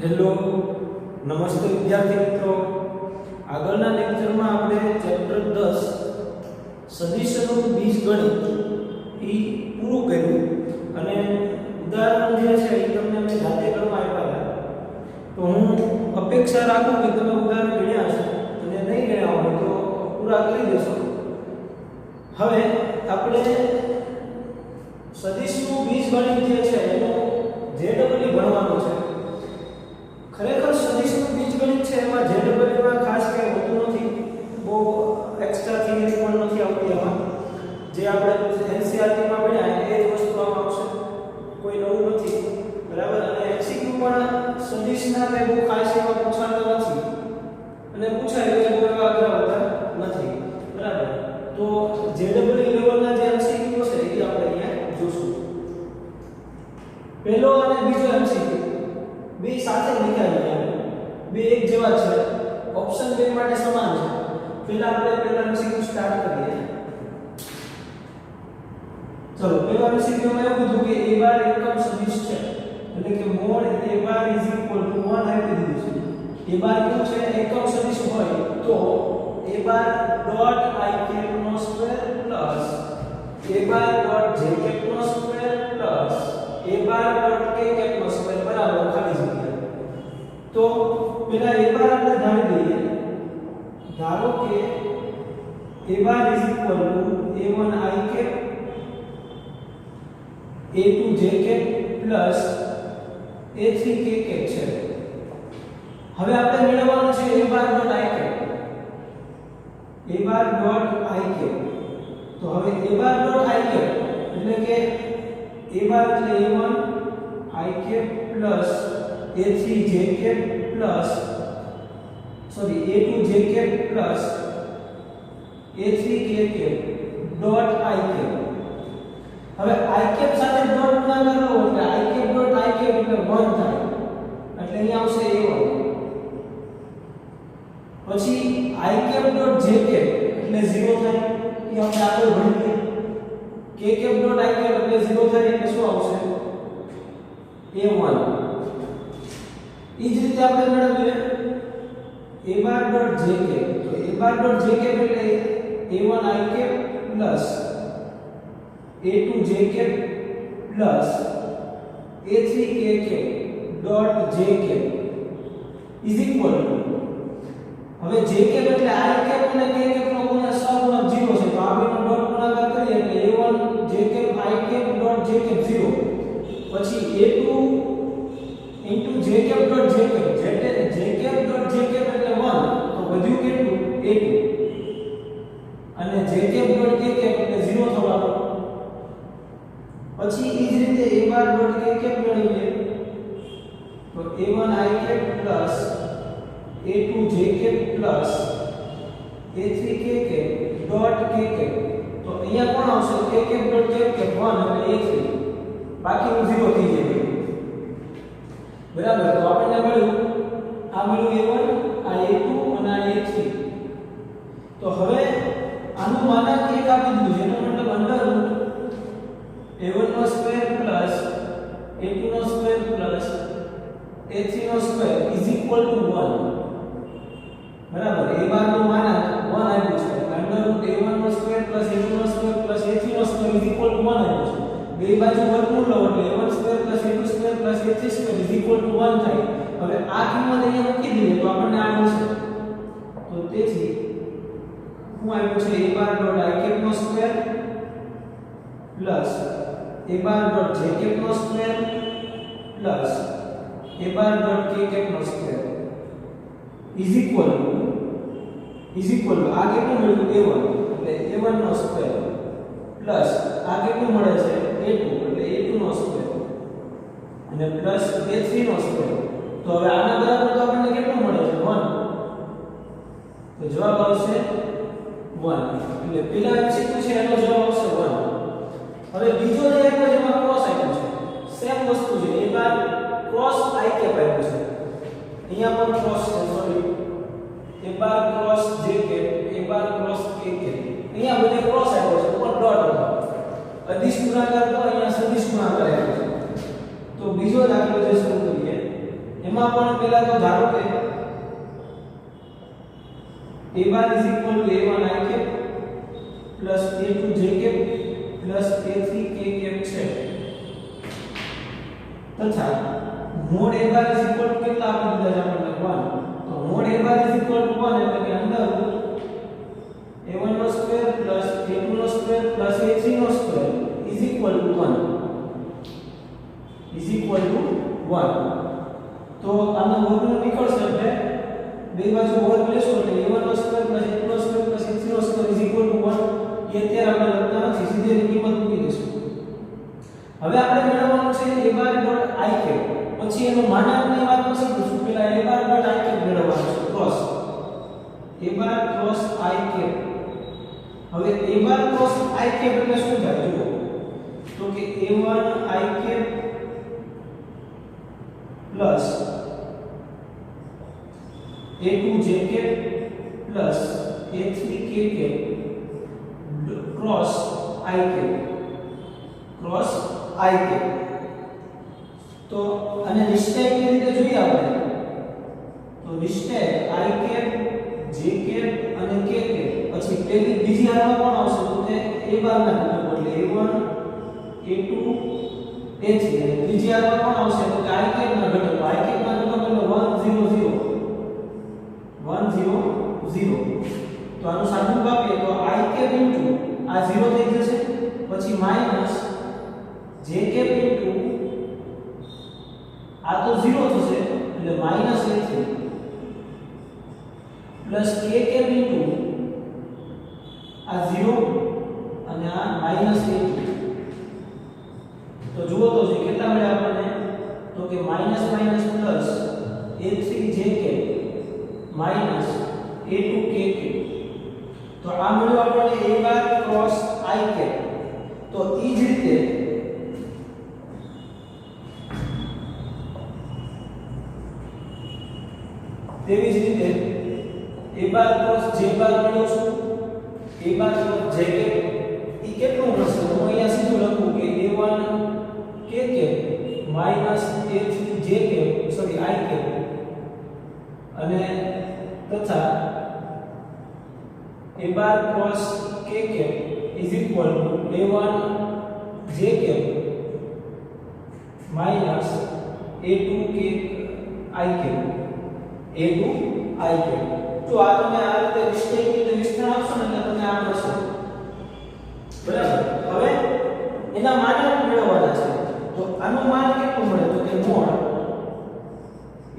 Hello નમસ્તે વિદ્યાર્થી મિત્રો આગળના લેક્ચરમાં આપણે ચેપ્ટર 10 સદિશનું બીજગણિત ઈ પૂરું કર્યું અને ઉદાહરણ જે છે એ તમને મેં જાતે કરવા આપ્યા હતા તો હું અપેક્ષા રાખું કે તમે ઉદાહરણ ગણ્યા હશો અને નહીં ગણ્યા હોય તો પૂરા કરી દેશો હવે આપણે સદિશનું બીજગણિત જે છે એનો જેડબલી ભણવાનો છે ખરેખર સદિશનું બીજગણિત છે એમાં જેડબલી માં ખાસ કંઈ હોતું નથી બહુ એક્સ્ટ્રા થિયરી પણ નથી આવતી એમાં જે આપણે એનસીઈઆરટી માં ભણ્યા એ જ વસ્તુ આમાં આવશે કોઈ નવું નથી બરાબર અને એમસીક્યુ પણ સદિશના કંઈ બહુ ખાસ એવા પૂછાતા નથી અને પૂછાય એટલે બહુ એવા અઘરા હોતા નથી બરાબર તો જેડબલી લેવલના જે એમસીક્યુ છે એ આપણે અહીંયા જોશું પહેલો અને બીજો એમસીક્યુ બે સાથે લખાય બે એક જેવા છે ઓપ્શન બે માટે સમાન છે પહેલા આપણે પહેલા એમસીક્યુ સ્ટાર્ટ કરીએ ચલો પહેલા એમસીક્યુ માં એવું કીધું કે a બાર એકમ સદિશ છે એટલે કે મોડ a બાર = 1 આપી દીધું છે a બાર શું છે એકમ સદિશ હોય તો a bar dot i cap નો square plus a bar dot j cap નો square plus a bar dot k cap નો સ્ક્વેર બરાબર ખાલી જગ્યા તો પેલા a બાર આપણે ધારી દઈએ ધારો કે a bar = a1 i cap a2 j cap plus a3 k cap છે હવે આપણે મેળવવાનું છે a bar dot i cap a bar dot i cap તો હવે a bar dot i cap એટલે કે a બાર એટલે a1 i cap plus a3 j cap plus a2 j cap plus a3 k cap dot i cap હવે i cap સાથે dot ગુણાકાર લો એટલે i cap dot i cap એટલે 1 થાય એટલે અહીં આવશે a1 પછી i cap dot j cap એટલે 0 થાય એ આપણે આગળ ભણીએ k cap dot i cap એટલે 0 થાય એટલે શું આવશે a1 ઈ જ રીતે આપણે મેળવીએ a bar dot j cap તો a bar dot j cap એટલે a1 i cap plus a2 j cap plus a3 k cap dot j cap is equal to હવે j કેપ એટલે i કેપ અને k cap નો ગુણ્યા સહગુણક 0 છે તો આ બેનો ડોટ ગુણાકાર કરીએ એટલે a1 j cap i cap dot j cap 0 પછી a2 j cap dot j cap j cap dot j cap એટલે 1 તો વધ્યું કેટલું a2 અને j cap dot k cap એટલે 0 થવાનું પછી ઈ જ રીતે a bar dot k cap મેળવીએ તો a1 i cap plus a2 j cap plus a3 k cap dot k cap તો અહીંયા કોણ આવશે k cap dot k cap 1 એટલે a3 બાકીનું 0 થઈ જાય બરાબર તો આપણને મળ્યું આ મળ્યું a1 આ a2 અને આ a3 તો હવે આનું માનક 1 આપી દીધું જેનો મતલબ અંડર રૂટ a1 નો સ્ક્વેર પ્લસ a2 નો સ્ક્વેર પ્લસ a3 નો સ્ક્વેર ઇઝ ઇક્વલ ટુ 1 બરાબર a બાર નું માનક 1 આવ્યું છે અંડર રૂટ a1 નો સ્ક્વેર પ્લસ a2 નો સ્ક્વેર પ્લસ a3 નો સ્ક્વેર ઇઝ ઇક્વલ ટુ 1 આવ્યું છે બે બાજુ વર્ગમૂળ લો એટલે a1 square plus a2 square plus a3 square is equal to 1 થાય હવે આ કિંમત અહીંયા મૂકી દઈએ તો આપણને આ મળશે તો તેથી શું આવ્યું છે a bar dot i cap નો square plus a bar dot j cap નો square plus a bar dot k cap નો સ્ક્વેર ઇઝ ઇક્વલ આ કેટલું મળ્યું a1 એટલે a1 નો સ્ક્વેર પ્લસ આ કેટલું મળે છે a2 એટલે a2 નો સ્ક્વેર અને પ્લસ a3 નો સ્ક્વેર તો હવે આના બરાબર તો આપણને કેટલું મળે છે 1 તો જવાબ આવશે 1 એટલે પહેલા એમસીક્યુ છે એનો જવાબ આવશે 1 હવે બીજો જે આપ્યો છે એમાં ક્રોસ આપ્યો છે સેમ વસ્તુ છે a bar cross i cap આપ્યો છે અહીંયા પણ ક્રોસ છે sorry a bar cross j cap a bar cross k cap અહીંયા બધે ક્રોસ આપ્યો છે ઉપર ડોટ હતો અદિશ ગુણાકાર તો અહીંયા સદિશ ગુણાકાર આપ્યો છે તો બીજો દાખલો જે શરૂ કરીએ એમાં પણ પહેલા તો ધારો કે a bar is equal to a1 i cap plus a2 j cap plus a3 k cap છે તથા mod a bar is equal to કેટલા આપી દીધા છે આપણે 1 તો mod a bar is equal to 1 એટલે કે અંદર a1 નો સ્ક્વેર પ્લસ a2 નો સ્ક્વેર પ્લસ a3 નો square is equal to 1 is equal to 1 તો આનો વર્ગમૂળ નીકળશે એટલે બે બાજુ વર્ગ લેશો એટલે a1 નો સ્ક્વેર પ્લસ a2 નો સ્ક્વેર પ્લસ a3 નો સ્ક્વેર is equal to 1 એ અત્યારે આપણે લખતા નથી સીધી એની કિંમત મૂકી દઈશું હવે આપણે મેળવવાનું છે a bar dot i cap પછી એનો માનાંકની વાત પછી પૂછું પહેલા a bar dot i cap મેળવવાનું છે cross a bar cross i cap હવે a bar cross i cap એટલે શું થાય જુઓ તો કે a1 i cap plus a2 j cap plus a3 k cap cross i cap તો અને નિશ્ચયની રીતે જોઈએ આપણે તો નિશ્ચય i cap j cap અને k cap પછી પેલી બીજી હાલમાં કોણ આવશે તો કે a bar ના ઘટકો એટલે a1 a2 a3 અને ત્રીજી હાલમાં કોણ આવશે તો કે i cap ના ઘટકો i cap ના ઘટકો એટલે 1 0 0 1 0 0 તો આનું સાદું આપીએ તો i cap ઇન્ટુ આ 0 થઈ જશે પછી માઈનસ j cap ઇન્ટુ આ તો 0 થશે એટલે minus a3 plus k cap into આ 0 અને આ માઈનસ a2 તો જુઓ તો જે કેટલા મળ્યા આપણને તો કે minus minus plus a3 j cap minus a2 k cap તો આ મળ્યું આપણને a bar cross i cap તો ઈ જ રીતે તેવી જ રીતે a bar cross j bar મેળવશું a bar cross j cap ઈ કેટલું મળશે હું અહીંયા સીધું લખું કે a1 k cap minus a3 j cap sorry i cap અને તથા a bar cross k cap is equal to a1 j cap minus a2 k i cap a2 i cap તો આ તમે આ રીતે નિશ્ચયની રીતે વિસ્તરણ આપશો ને એટલે તમને આ મળશે બરાબર હવે એના માનાંક મેળવવાના છે તો આનું માન કેટલું મળે તો કે mod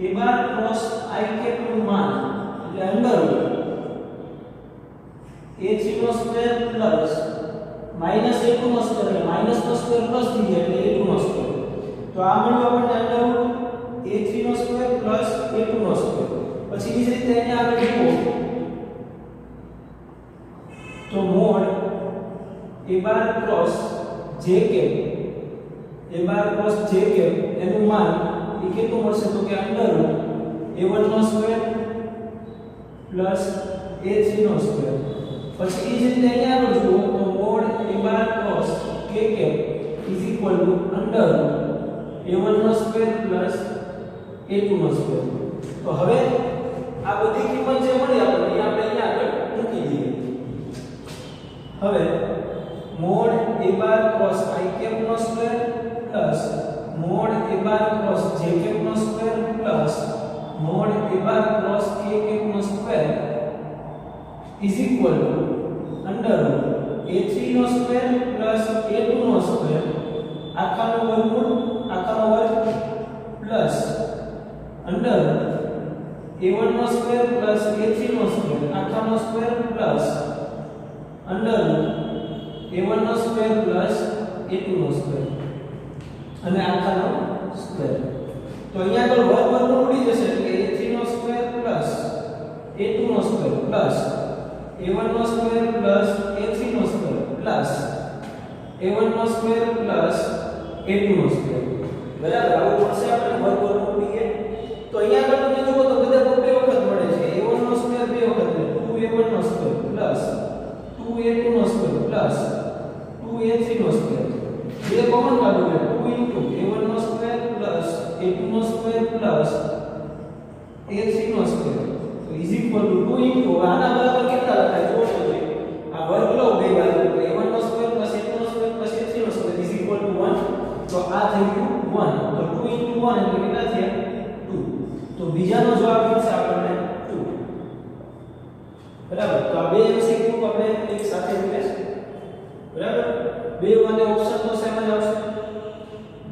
a bar cross i cap નું માન એટલે અંડર a3 નો સ્ક્વેર પ્લસ માઈનસ a2 નો સ્ક્વેર એટલે માઈનસ નો સ્ક્વેર પ્લસ થઈ જાય એટલે a2 નો સ્ક્વેર તો આ મળ્યું આપણને અંડર a3 નો સ્ક્વેર પ્લસ a2 નો સ્ક્વેર પછી એ જ રીતે અહીંયા આગળ જુઓ તો mod a bar cross j cap એનું માન એ કેટલું મળશે તો કે અંડર a1 નો સ્ક્વેર પ્લસ a3 નો સ્ક્વેર પછી એ જ રીતે અહીંયા આગળ જુઓ તો mod a bar cross k cap is equal to under a1 નો સ્ક્વેર પ્લસ a2 નો સ્ક્વેર તો હવે આ બધી કિંમત જે મળી આપણને આપણે અહીંયા આગળ મૂકી દઈએ હવે mod a bar cross i cap નો square plus mod a bar cross j cap નો square plus mod a bar cross k cap નો square is equal to under a3 નો સ્ક્વેર પ્લસ a2 નો square આખાનો વર્ગમૂળ આખાનો વર્ગ plus under a1 નો સ્ક્વેર પ્લસ a3 નો સ્ક્વેર આખાનો સ્ક્વેર પ્લસ under a1 નો સ્ક્વેર પ્લસ a2 નો સ્ક્વેર અને આખાનો સ્ક્વેર તો અહીંયા આગળ વર્ગમૂળ ઉડી જશે એટલે a3 નો સ્ક્વેર પ્લસ a2 નો સ્ક્વેર પ્લસ a1 નો સ્ક્વેર પ્લસ a3 નો સ્ક્વેર પ્લસ a1 નો સ્ક્વેર પ્લસ a2 નો સ્ક્વેર બરાબર આવું પડશે આપણે વર્ગમૂળ ઉડીએ તો અહીંયા આગળ તમે જુઓ તો બધા બે વખત મળે છે a1 નો સ્ક્વેર બે વખત એટલે 2a1 નો સ્ક્વેર પ્લસ 2a2 નો સ્ક્વેર પ્લસ 2a3 નો સ્ક્વેર બે કોમન કાઢો એટલે 2 a1 નો સ્ક્વેર પ્લસ a2 નો સ્ક્વેર પ્લસ a3 નો સ્ક્વેર તો ઇઝ ઇક્વલ ટુ 2 ઇન્ટુ આના બરાબર કેટલા લખાય જોશો છે આ વર્ગ લો બે બાજુ તો a1 નો સ્ક્વેર + a2 નો સ્ક્વેર + a3 નો સ્ક્વેર ઇઝ ઇક્વલ ટુ 1 તો આ થઈ ગયું 1 તો 2 ઇન્ટુ 1 એટલે કેટલા થયા 2 તો બીજાનો જવાબ મળશે આપણને 2 બરાબર તો આ બે MCQ આપણે એક સાથે મૂકીશું બરાબર બે વાને ઓપ્શન તો સેમ જ આવશે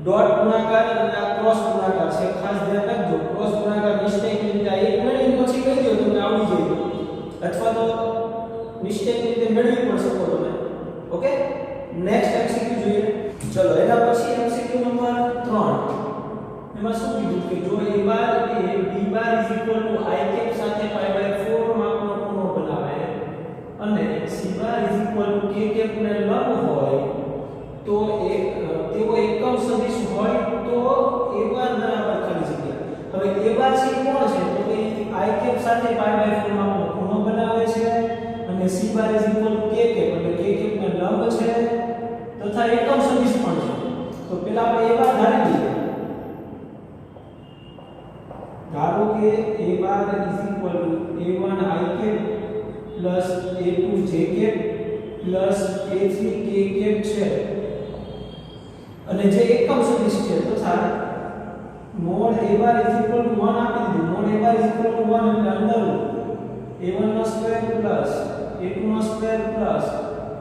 ડોટ ગુણાકાર અને આ ક્રોસ ગુણાકાર છે ખાસ ધ્યાન રાખજો ક્રોસ ગુણાકાર મિસ્ટેક રીતે આ એક મેળવીને પછી કહી દો તમને આવડી જાય અથવા તો મિસ્ટેક રીતે મેળવી પણ શકો તમે ઓકે નેક્સ્ટ MCQ જોઈએ ચલો એના પછી MCQ નંબર 3 એમાં શું કીધું કે જો a બાર એ b બાર = i કેપ સાથે π/4 માપનો ખૂણો બનાવે અને c બાર = k કેપ ને લંબ હોય તો તેઓ એકમ સદિશ હોય તો a બાર બરાબર ખાલી જગ્યા હવે a બાર છે કોણ છે તો કે i કેપ સાથે π/4 માપનો ખૂણો બનાવે છે અને c બાર = k કેપ એટલે k કેપ ને લંબ છે તથા એકમ સદિશ પણ છે તો પહેલા આપણે a બાર ધારી લઈએ ધારો કે a bar = a1 i cap a2 j cap a3 k cap છે અને જે એકમ સદિશ છે તથા મોડ a બાર = 1 આપી દીધું મોડ a બાર = 1 એટલે અંદર a1 નો સ્ક્વેર a2 નો સ્ક્વેર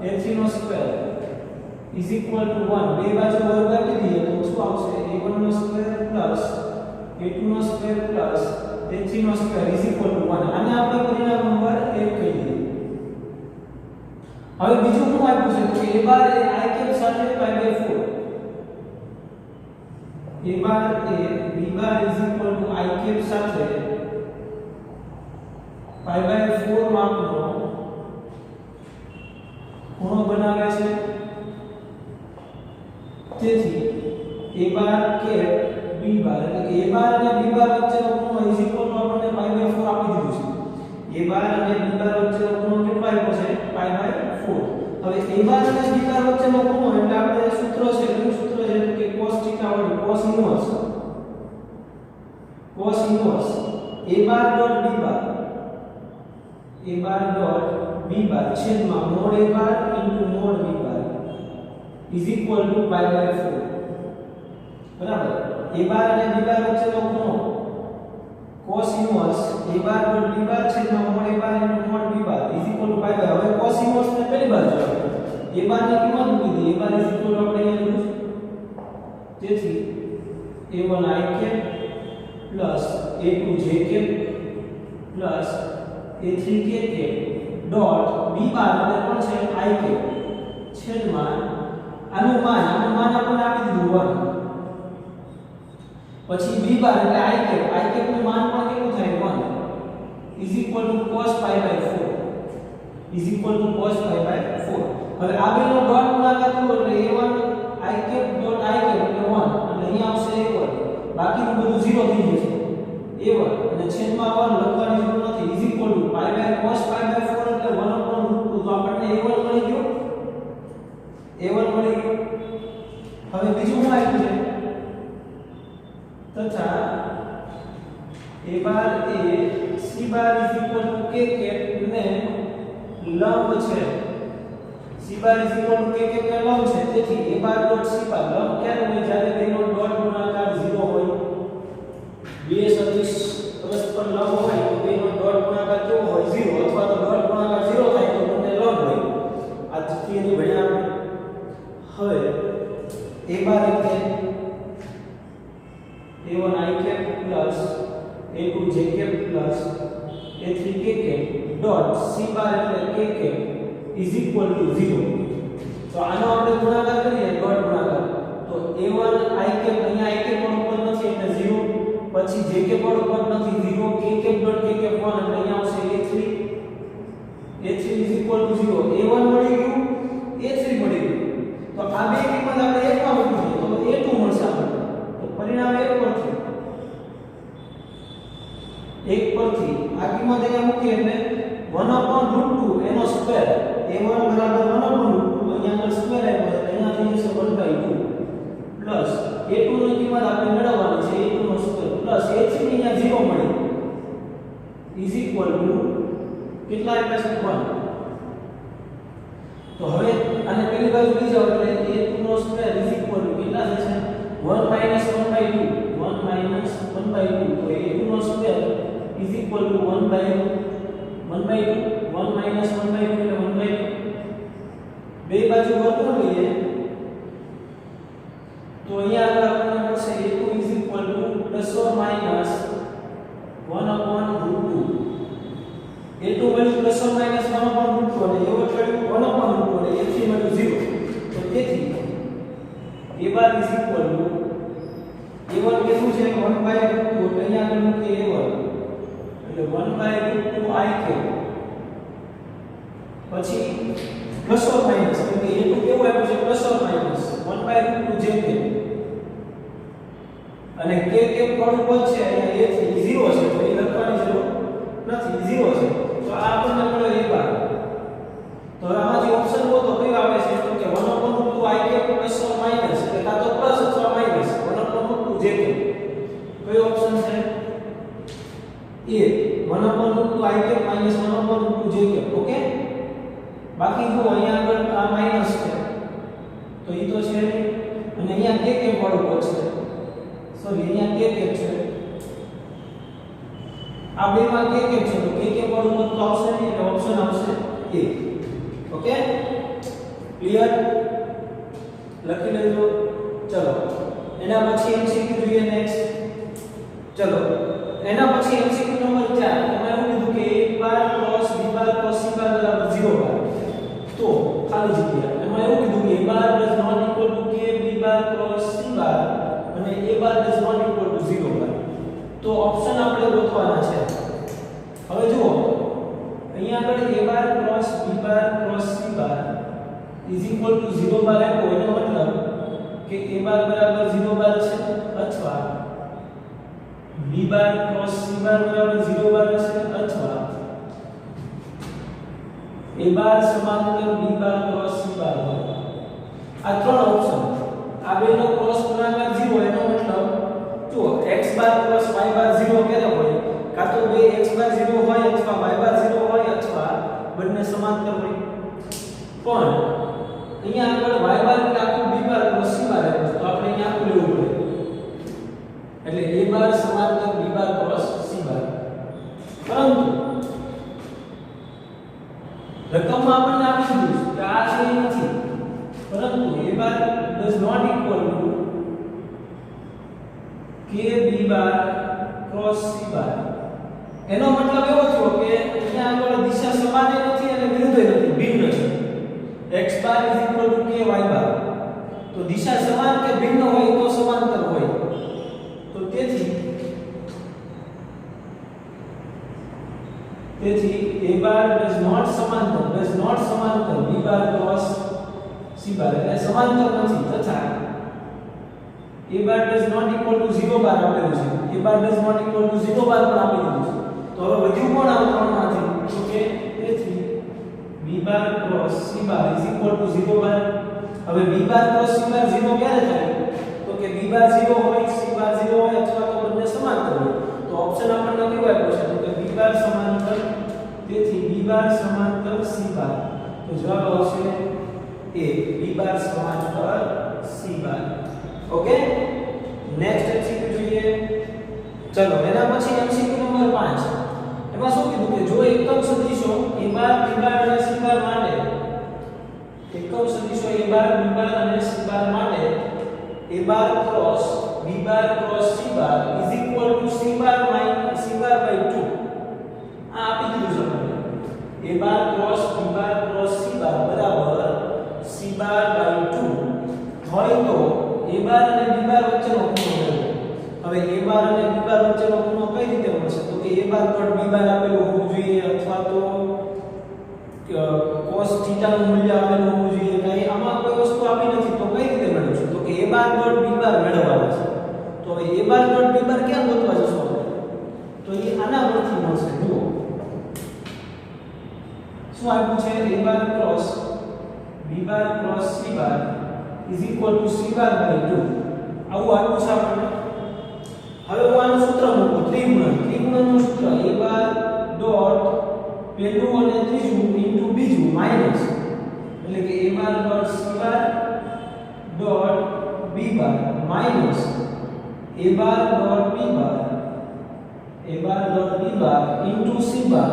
a3 નો સ્ક્વેર = 1 બે બાજુ વર્ગ આપી દઈએ તો શું આવશે a1 નો સ્ક્વેર a2 નો સ્ક્વેર a3 નો સ્ક્વેર = 1 આને આપણે પરિણામ નંબર 1 કહી દઈએ હવે બીજું શું આપ્યું છે કે a બાર એ i કેપ સાથે π/4 a બાર એ b બાર = i કેપ સાથે π/4 માપનો ખૂણો બનાવે છે તેથી a bar cap b bar એટલે કે a બાર અને b બાર વચ્ચેનો ખૂણો = આપણને π/4 આપી દીધું છે a બાર અને b બાર વચ્ચેનો ખૂણો કેટલો આપ્યો છે π/4 હવે a બાર અને b બાર વચ્ચેનો ખૂણો એટલે આપણે સૂત્ર છે કયું સૂત્ર છે કે cos θ વાળું cos inverse a bar dot b બાર છેદમાં mode a bar * mode b bar = π/4 બરાબર a બાર અને b બાર વચ્ચેનો ખૂણો cos inverse a bar dot b બાર છેદમાં mode a bar * mode b bar = π/4 હવે cos ઇન્વર્સ ને પહેલી બાજુ a બાર ની કિંમત મૂકી દી a બાર = આપણે અહીંયા લીધું તેથી a1 i cap a2 j cap a3 k cap dot b bar એટલે પણ છે i કેપ છેદમાં આનું માન આપણને આપી દીધું 1 પછી b બાર એટલે i કેપ નું માન પણ કેટલું થાય 1 = cos π/4 હવે આ બેનો ડોટ ગુણાકાર કરો એટલે a1 i cap dot i cap એટલે 1 એટલે અહીંયા આવશે a1 બાકીનું બધું 0 થઈ જશે a1 અને છેદમાં 1 લખવાની જરૂર નથી = cos π/4 એટલે 1/√2 તો આપણને a1 મળી ગયું હવે બીજું શું આપ્યું છે તથા a બાર એ c બાર = k કેપ ને લંબ છે c બાર = k કેપ ને લંબ છે તેથી a બાર ડોટ c બાર લંબ ક્યારે હોય જ્યારે બેનો ડોટ ગુણાકાર 0 હોય બે સદિશ પરસ્પર લંબ હોય તો બેનો ડોટ ગુણાકાર કેવો હોય 0 અથવા તો ડોટ ગુણાકાર 0 થાય તો બંને લંબ હોય આ થિયરી ભણ્યા હવે a બાર એટલે a1 i cap a2 j cap a3 k cap dot c bar એટલે k કેપ = 0 તો આનો આપણે ગુણાકાર કરીએ ડોટ ગુણાકાર તો a1 i કેપ અહીંયા i કેપ પર ઉપર નથી એટલે 0 પછી j કેપ પર ઉપર નથી 0 k cap dot k cap 1 એટલે અહીંયા આવશે a3 = 0 a1 મળી ગયું a3 મળી ગયું તો આ બે કિંમત આપણે 1 માં મૂકી દઈએ તો a2 મળશે આપણને તો પરિણામ 1 પરથી આ કિંમત અહીંયા મૂકીએ એટલે 1/√2 એનો સ્ક્વેર a1 બરાબર 1/√2 અહીંયા આગળ સ્ક્વેર આવ્યો એટલે અહીંયા થઈ જશે 1/2 પ્લસ a2 ની કિંમત આપણે મેળવવાની છે a2 નો સ્ક્વેર પ્લસ a3 ની અહીંયા 0 મળી ઇઝ ઇક્વલ ટુ કેટલા આપ્યા છે 1. તો હવે આને પેલી બાજુ લઈ જાઓ એટલે a2 નો સ્ક્વેર ઇઝ ઇક્વલ ટુ કેટલા થશે 1 માઈનસ 1/2 1 માઈનસ 1/2 તો a2 નો square is equal to 1/2 1 minus 1/2 એટલે 1/2 બે બાજુ વર્ગમૂળ લઈએ તો અહીંયા આગળ આપણને મળશે a2 is equal two plus or minus 1/2 a2 મળ્યું પ્લસ ઓર માઈનસ 1/2 અને એવો થયું 1/2 અને a3 મળ્યું 0. તો તેથી a bar is equal two a1 કેટલું છે 1/2 એટલે અહીંયા આગળ મૂકીએ a1 એટલે 1/2 i કે પછી પ્લસ ઓર માઈનસ એટલે a2 કેવું આપ્યું છે પ્લસ ઓર માઈનસ 1/2 જે કે અને k કે કોણ પદ છે અહીંયા a3 0 છે તો એ લખવાની જરૂર નથી 0 છે તો આ આપણને મળે a બાર. તો આમાંથી ઓપ્શન ગોતો કયો આવે છે તો કે 1/2 i કે પ્લસ ઓર માઈનસ એટલે કાં તો પ્લસ અથવા માઈનસ 1/2 જે કે કયો ઓપ્શન છે a 1/2 i કે માઈનસ 1/2 જે કે ઓકે. બાકી જો અહીંયા આગળ આ માઈનસ છે તો એ તો છે અને અહીંયા કે વાળું પદ છે સોરી અહીંયા કે છે આ બેમાં કે છે તો કે વાળું પદ તો આવશે નહીં એટલે ઓપ્શન આવશે a. ઓકે ક્લિયર લખી લેજો. ચલો એના પછી MCQ જોઈએ નેક્સ્ટ. ચલો એના પછી MCQ નંબર 4 એમાં એવું કીધું કે a bar cross b bar cross c bar બરાબર 0 બાર. તો ખાલી જગ્યા એમાં એવું કીધું કે a bar does not equal to k b bar cross c bar અને a bar does not equal to 0 bar. તો ઓપ્શન આપણે ગોતવાના છે. હવે જુઓ અહીંયા આગળ a bar cross b bar cross c bar is equal to 0 બાર આપ્યો એનો મતલબ કે a બાર બરાબર 0 બાર છે અથવા b bar cross c bar બરાબર 0 બાર છે અથવા a બાર સમાંતર b બાર ક્રોસ c બાર હોય. આ ત્રણ ઓપ્શન આ બેનો ક્રોસ ગુણાકાર 0 એનો મતલબ જો x બાર ક્રોસ y બાર 0 ક્યારે હોય કાં તો બે x બાર 0 હોય અથવા y બાર 0 હોય અથવા બંને સમાંતર હોય. પણ અહીંયા આગળ y બાર એટલે આખું b બાર ક્રોસ c બાર આવે તો આપણે અહીંયા આખું લેવું પડે એટલે a બાર સમાંતર b બાર ક્રોસ c બાર. પરંતુ રકમમાં આપણને આપી દીધું કે આ છે નથી પરંતુ a bar does not equal to k b bar cross c bar. એનો મતલબ એવો થયો કે અહીંયા આગળ દિશા સમાન નથી અને વિરુદ્ધ નથી ભિન્ન છે. x bar is equal to k y બાર તો દિશા સમાન કે ભિન્ન હોય તો સમાંતર હોય. તો તેથી a બાર ડઝ નોટ સમાંતર b bar cross c bar એટલે સમાંતર નથી તથા a bar does not equal to 0 bar આપેલું છે. a bar does not equal to 0 bar પણ આપેલું છે. તો હવે વધ્યું કોણ આ ત્રણમાંથી તો કે તેથી b bar cross c bar is equal to 0 બાર. હવે b બાર ક્રોસ c બાર 0 ક્યારે થાય તો કે b બાર 0 હોય c બાર 0 હોય અથવા તો બંને સમાંતર હોય. તો ઓપ્શન આપણને કેવો આપ્યો છે તો કે b બાર સમાંતર તેથી b બાર સમાંતર c બાર. તો જવાબ આવશે a b બાર સમાંતર c બાર. ઓકે નેક્સ્ટ MCQ જોઈએ. ચલો એના પછી MCQ નંબર 5 એમાં શું કીધું કે જો એકમ સદિશો a બાર b બાર અને c બાર માટે એકમ સદિશો a બાર b બાર અને c બાર માટે a bar cross b bar cross c bar is equal to c bar minus c bar by 2 આ આપી દીધું છે. a bar cross b bar cross c bar બરાબર c bar by 2 હોય તો a bar અને b bar વચ્ચેનો ખૂણો મેળવો. હવે a બાર અને b બાર વચ્ચેનો ખૂણો કઈ રીતે મળશે તો કે a બાર ડોટ b બાર આપેલું હોવું જોઈએ અથવા તો cos થીટા નું મૂલ્ય આપેલું હોવું જોઈએ. કઈ આમાં કોઈ વસ્તુ આપી નથી તો કઈ રીતે મેળવશું તો કે a બાર ડોટ b બાર મેળવવાનું છે. તો હવે a બાર ડોટ b બાર ક્યાં ગોતવા જશો આપણે તો એ આના પરથી મળશે. જુઓ શું આપ્યું છે a bar cross b bar cross c bar is equal to c bar by 2 આવું આપ્યું છે આપણને. હવે હું આનું સૂત્ર મૂકું ત્રિગુણનનું સૂત્ર a બાર પહેલું અને ત્રીજું ઇન્ટુ બીજું માઈનસ એટલે કે a bar dot c bar dot b bar minus a bar dot b bar into c bar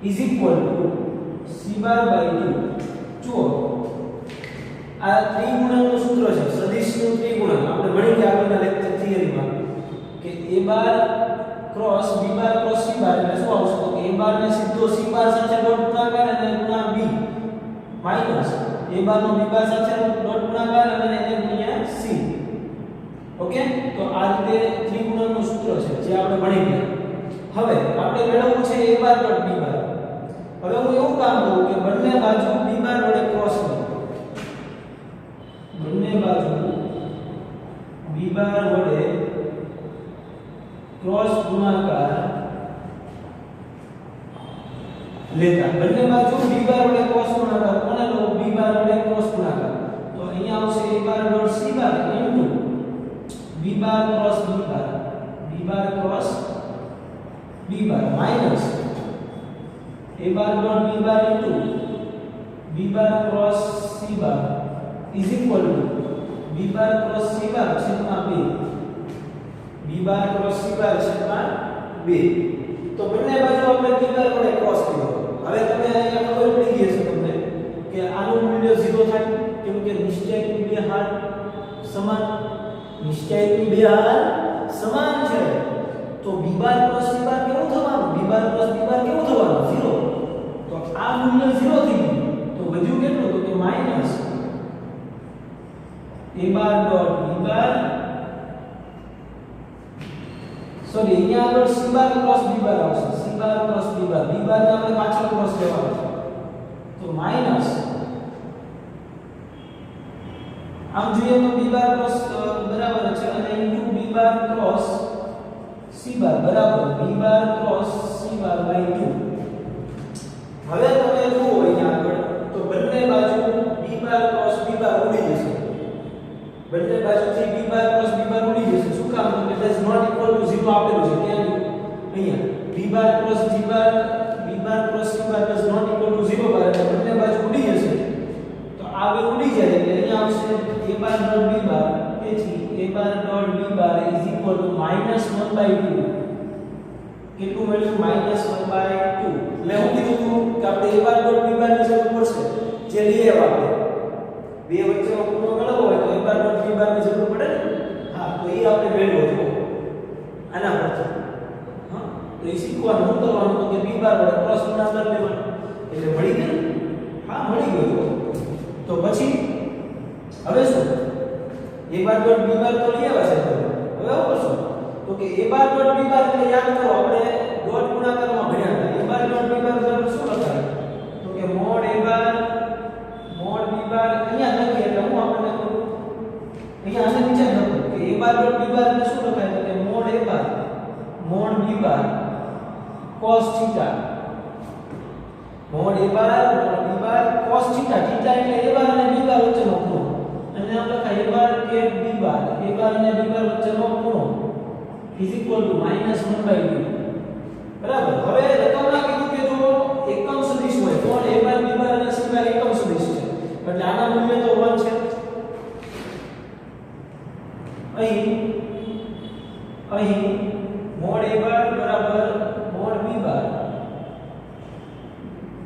is equal to c bar by 2 જુઓ આ ત્રિગુણકનું સૂત્ર છે સદિશનું ત્રિગુણક આપણે ભણી ગયા આગળના લેક્ચર થિયરીમાં કે a bar cross b bar cross c bar એટલે શું આવશે તો a બાર ને સીધો c બાર સાથે ડોટ ગુણાકાર અને ગુણા b માઈનસ a બાર નો b બાર સાથે ડોટ ગુણાકાર અને એને ગુણ્યા c ઓકે તો આ રીતે ત્રિગુણકનું સૂત્ર છે જે આપણે ભણી ગયા હવે આપણે મેળવવું છે a બાર ડોટ b બાર હવે હું એવું કામ કરું કે બંને બાજુ b બાર વડે ક્રોસ કરું બંને બાજુ b બાર વડે ક્રોસ ગુણાકાર લેતા બંને બાજુ b બાર વડે ક્રોસ ગુણાકાર કોને લો b બાર વડે ક્રોસ ગુણાકાર તો અહીંયા આવશે a bar dot c bar into b bar cross b bar cross b bar minus a bar dot b bar into b bar cross c bar is equal two b bar cross c બાર છેદમાં 2 b bar cross c બાર છેદમાં 2 તો બંને બાજુ આપણે b બાર વડે cross કર્યો હવે તમે અહીંયા ખબર પડી ગઈ છે તમને કે આનું મૂલ્ય 0 થાય કેમ કે નિશ્ચયકની બે હાર સમાન નિશ્ચયકની બે હાર સમાન છે તો b બાર ક્રોસ c બાર કેવું થવાનું b બાર ક્રોસ b બાર કેવું થવાનું 0 તો આ મૂલ્ય 0 થઈ ગયું તો વધ્યું કેટલું તો કે minus a bar dot b bar sorry અહીંયા આગળ c બાર ક્રોસ b બાર આવશે c બાર ક્રોસ b બાર ને આપણે પાછળ ક્રોસ લેવાનો છે તો માઈનસ આમ જોઈએ તો b બાર ક્રોસ બરાબર છે અને into b bar cross c bar બરાબર b bar cross c bar by 2 હવે તમે જુઓ અહીંયા આગળ તો બંને બાજુ b બાર ક્રોસ b બાર ઉડી જશે બંને બાજુથી b બાર ક્રોસ b બાર ઉડી જશે શું કામ તો કે ડઝ નોટ ઇક્વલ ટુ 0 આપેલું છે ત્યાં અહીંયા b bar cross c bar does not equal to 0 bar એટલે બંને બાજુ ઉડી જશે તો આ બે ઉડી જાય એટલે અહીંયા આવશે a બાર ડોટ b બાર તેથી a bar dot b bar is equal to -1/2 કેટલું મળ્યું -1/2 એટલે હું કીધું હતું કે આપણે a બાર ડોટ b બાર ની જરૂર પડશે જે લઈએ આપણે બે વચ્ચેનો ખૂણો મેળવવો હોય તો a બાર ડોટ b બાર ની જરૂર પડે ને હા તો એ આપણે મેળવો છો આના પરથી હા તો એ શીખવાનું શું કરવાનું તો કે b બાર વડે ક્રોસ ગુણાકાર લેવાનો એટલે મળી ગયું હા મળી ગયું તો પછી હવે શું a બાર ડોટ b બાર તો લઈ આવ્યા છે હવે શું કરશું તો કે a bar dot b bar એટલે યાદ કરો આપણે ડોટ ગુણાકારમાં ભણ્યા હતા a બાર ડોટ b બાર બરાબર શું લખાય તો કે mod a bar mod b બાર અહીંયા લખીએ એટલે હું આપણને કરું અહીંયા આને નીચે લખું કે a bar dot b bar એટલે શું લખાય તો કે mod a bar mod b bar cos theta mod a bar mod b bar cos theta theta એટલે a બાર અને b બાર વચ્ચેનો ખૂણો અને આમ લખાય a bar cap b bar a bar અને b બાર વચ્ચેનો ખૂણો ઇઝ ઇક્વલ ટુ -1/2 બરાબર હવે રકમમાં કીધું કે જો એકમ સદિશ હોય તો a બાર b બાર અને c બાર એકમ સદિશ છે એટલે આના મૂલ્ય તો 1 છે અહીં મોડ a બાર બરાબર મોડ b બાર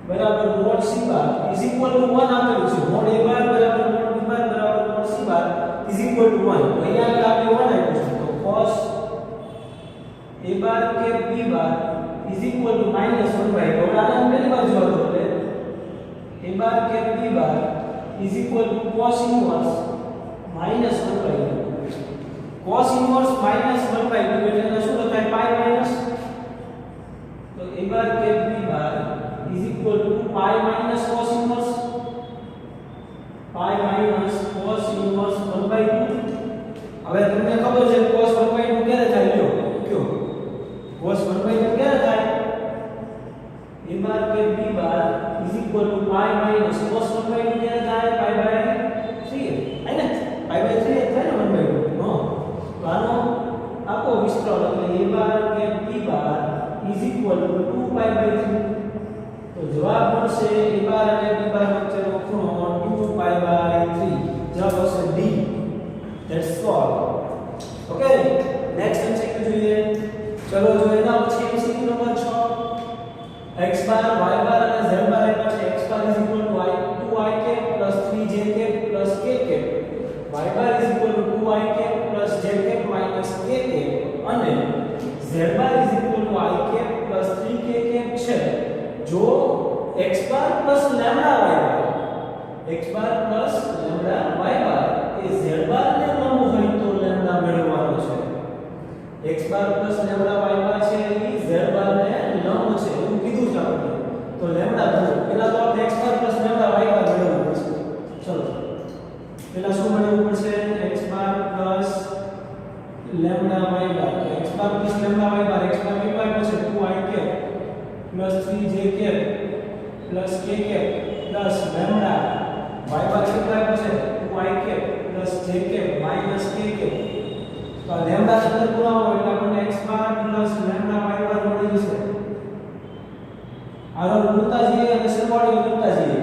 બરાબર mode c bar is equal to 1 આપેલું છે મોડ a બાર બરાબર મોડ b બાર બરાબર mode c bar is equal to 1 તો અહીંયા આગળ આપણે 1 આપ્યું છે તો cos a બાર કે b bar is equal to -1/2 હવે આને પહેલી બાજુ જોડો એટલે a બાર કે b bar is equal two cos inverse -1/2 cos inverse -1/2 એટલે શું લખાય પાઈ માઈનસ તો a બાર કે b bar is equal to pi minus cos inverse pi minus cos inverse 1/2 હવે તમને ખબર છે cos 1/2 ક્યારે થાય લ્યો કયો cos 1/2 ક્યારે થાય a બાર કે b bar is equal to pi minus cos 1/2 ક્યારે થાય પાઈ/3 આને પાઈ/3 થાય ને 1/2 નો તો આનો આખો વિસ્તરણ એટલે a બાર કે b bar is equal to 2 pi by 3। तो जवाब મળશે a બાર અને b બાર વચ્ચેનો ખૂણો 2 પાઈ બાય 3। જવાબ આવશે D. That's all. Okay, next MCQ જોઈએ। ચલો જો એના પછી MCQ number 6 x bar y bar અને z બાર આપ્યા છે। x bar is equal to 2i cap 3j cap k cap, y bar is equal to 2i cap j cap k cap અને z bar is equal to i cap 3k cap છે। જો x bar plus lambda y bar x bar plus lambda y બાર એ z બાર ને લંબ હોય તો lambda મેળવવાનો છે। x bar plus lambda y બાર છે એ z બાર ને લંબ છે એવું કીધું છે આપણે। તો લેમ્ડા તો પેલા તો આપણે x bar plus lambda y bar મેળવવું પડશે। ચલો પેલા શું મેળવવું પડશે? x bar plus lambda y bar. x bar plus lambda y bar x bar કેટલા આપ્યો છે? 2i cap plus 3j cap plus k cap plus lambda y bar कितना आया છે? 2i cap plus j cap minus k cap. तो lambda અંદર પૂરા હોય એટલે આપણને x bar plus lambda y bar મળી જશે। આગળ ઉડતા જઈએ અને સરવાળો કરતા જઈએ।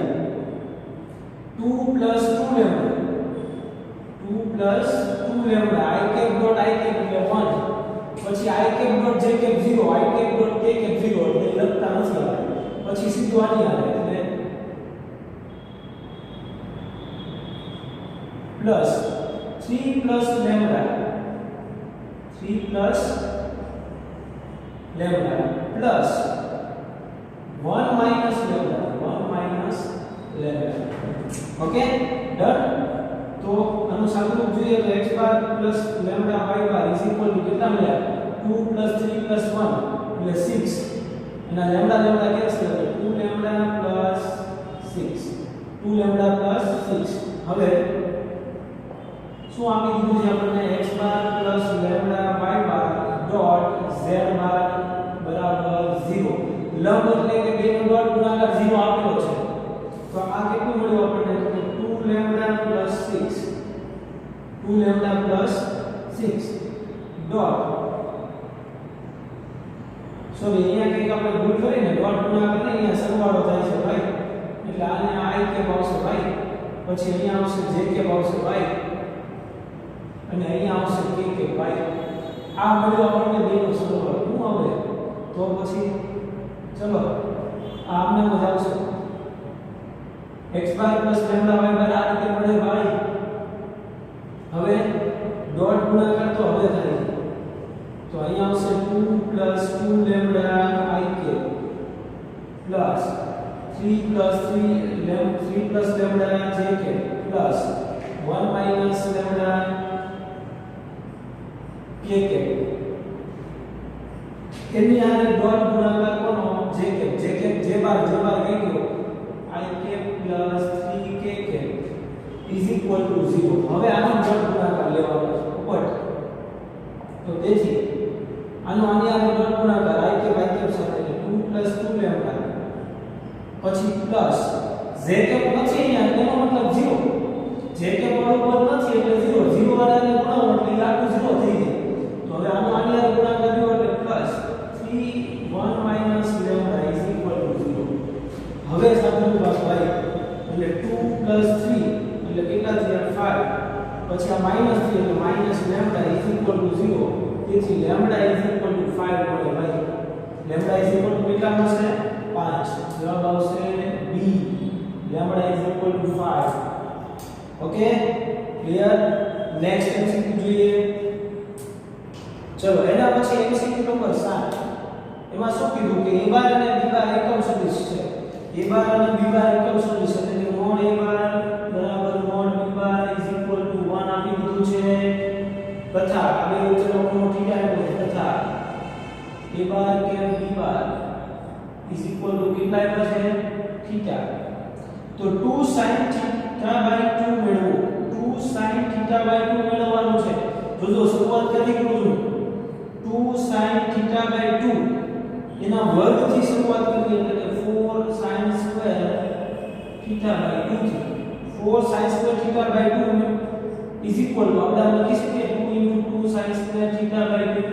2 plus 2 lambda 2 plus 2 lambda i cap dot i cap એટલે 1 પછી i cap dot j cap 0 i cap dot k cap 0 એટલે લખતા નથી આવે। પછી સીધું આની આવે એટલે plus 3 plus lambda 3 plus lambda plus 1 minus lambda 1 minus lambda. Okay, done. તો આનું સાદુરૂપ જોઈએ તો x bar plus lambda y bar is equal to કેટલા મળ્યા? 2 પ્લસ 3 પ્લસ 1 એટલે 6 અને લેમ્ડા લેમ્ડા કેન્સલ એટલે 2 લેમ્ડા પ્લસ 6 2 લેમ્ડા પ્લસ 6। હવે શું આપી દીધું છે આપણને? x bar plus lambda y બાર ડોટ z બાર બરાબર 0। લંબ એટલે કે બેનો ડોટ ગુણાકાર 0 આપેલો છે। તો આ કેટલું મળ્યું આપણને? 2 lambda plus 6 2 lambda plus 6 dot sorry અહીંયા કંઈક આપણે ભૂલ કરીને ડોટ ગુણાકાર ને અહીંયા સરવાળો થાય છે ભાઈ, એટલે આને i કેપ આવશે ભાઈ, પછી અહીંયા આવશે j કેપ આવશે ભાઈ અને અહીંયા આવશે k કેપ ભાઈ। આ મળ્યો આપણને બેનો સરવાળો। શું આવે? તો પછી ચલો આ આમને મજા આવશે। x bar plus lambda y બાર આ રીતે મળે ભાઈ। હવે ડોટ ગુણાકાર તો હવે થાય તો અહીંયા આવશે 2 plus 2 lambda i cap plus 3 plus 3 plus lambda j cap plus 1 minus lambda k cap. એની આને ડોટ ગુણાકાર કોનો? j કેપ j બાર કઈ ગયો? i cap plus 3k cap is equal to 0। હવે આનો ડોટ ગુણાકાર લેવાનો છે ઉપર। તો તેથી આનો આની આને ડોટ ગુણાકાર i કેપ સાથે 2 પ્લસ 2 લેમ્ડા પછી પ્લસ j કેપ પછી અહીંયા તેનો મતલબ 0 j કેપ વાળું પદ નથી એટલે 0 0 વાળાને ગુણાવો એટલે આખું 0 થઈ જાય। તો હવે આનો આની આને ગુણાકાર કર્યો એટલે plus 3 1 minus lambda is equal to 0। હવે સાદુરૂપ ભાઈ એટલે 2 પ્લસ 3 એટલે કેટલા થયા? 5 પછી આ માઈનસ 3 એટલે minus lambda is equal to 0। તેથી લેમ્ડા ઇઝ ઇક્વલ ટુ 5 મળે ભાઈ। લેમ્ડા ઇઝ ઇક્વલ ટુ કેટલા મળશે? 5। જવાબ આવશે B, lambda is equal to 5। Okay, clear. Next MCQ જોઈએ। ચલો એના પછી એમસીક્યુ નંબર 7 એમાં શું કીધું કે a બાર અને b બાર એકમ સદિશ છે। a બાર અને b બાર એકમ સદિશ એટલે મોડ a બાર બરાબર mode b bar is equal to 1 આપી દીધું છે તથા આ બે વચ્ચેનો ખૂણો થીટા આપ્યો છે તથા a બાર કે b bar is equal to કેટલા આપ્યા છે? થીટા। તો 2 sin થીટા બાય 2 મેળવો। 2 sin થીટા બાય 2 મેળવવાનું છે। જોજો શરૂઆત ક્યાંથી કરું છું? 2 sin થીટા બાય 2 એના વર્ગથી શરૂઆત કરીએ એટલે કે 4 sin સ્ક્વેર થીટા બાય 2 થી 4 sin square theta by 2 is equal to આપણે લખી શકીએ 2 * 2 sin square theta by 2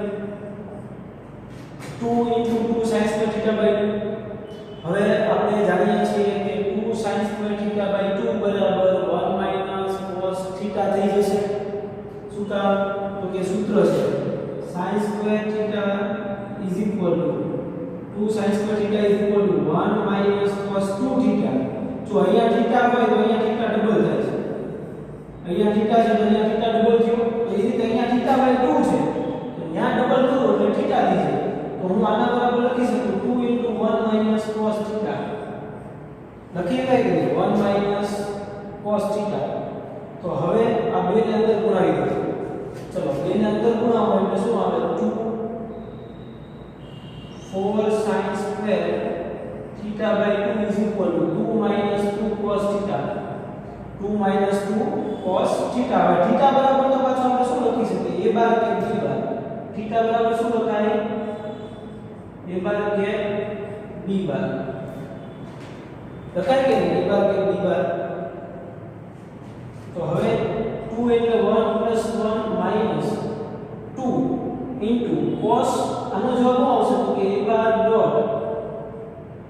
2 2 into 2 sin square theta by 2. હવે આપણે જાણીએ છીએ કે 2 sin square theta by 2 બરાબર 1 minus cos theta થઈ જશે. શું કામ? તો કે સૂત્ર છે sin square theta is equal to 2 sin square theta is equal to 1 minus cos 2 theta. જો અહીંયા theta હોય તો અહીંયા theta ડબલ થાય છે. અહીંયા theta છે તો અહીંયા theta ડબલ થયો. તો એ રીતે અહીંયા theta by 2 છે. તો અહીંયા ડબલ કરો એટલે theta થઈ જાય. તો હું આના બરાબર લખી શકું 2 into 1 minus cos theta. લખી શકાય કે 1 minus cos theta. તો હવે આ બે ને અંદર ગુણાવી દો. ચલો બે ને અંદર ગુણાવો એટલે શું આવે 2 4 sin square theta by 2 is equal to 2 minus 2 cos theta. 2 minus 2 cos theta. હવે theta બરાબર તો પાછું આપણે શું લખી શકીએ a બાર કે b બાર. theta બરાબર શું લખાય a બાર કે b બાર. લખાય કે a બાર કે b બાર. તો હવે 2 એટલે 1 plus 1 minus 2 into cos. આનો જવાબ શું આવશે તો કે a બાર ડોટ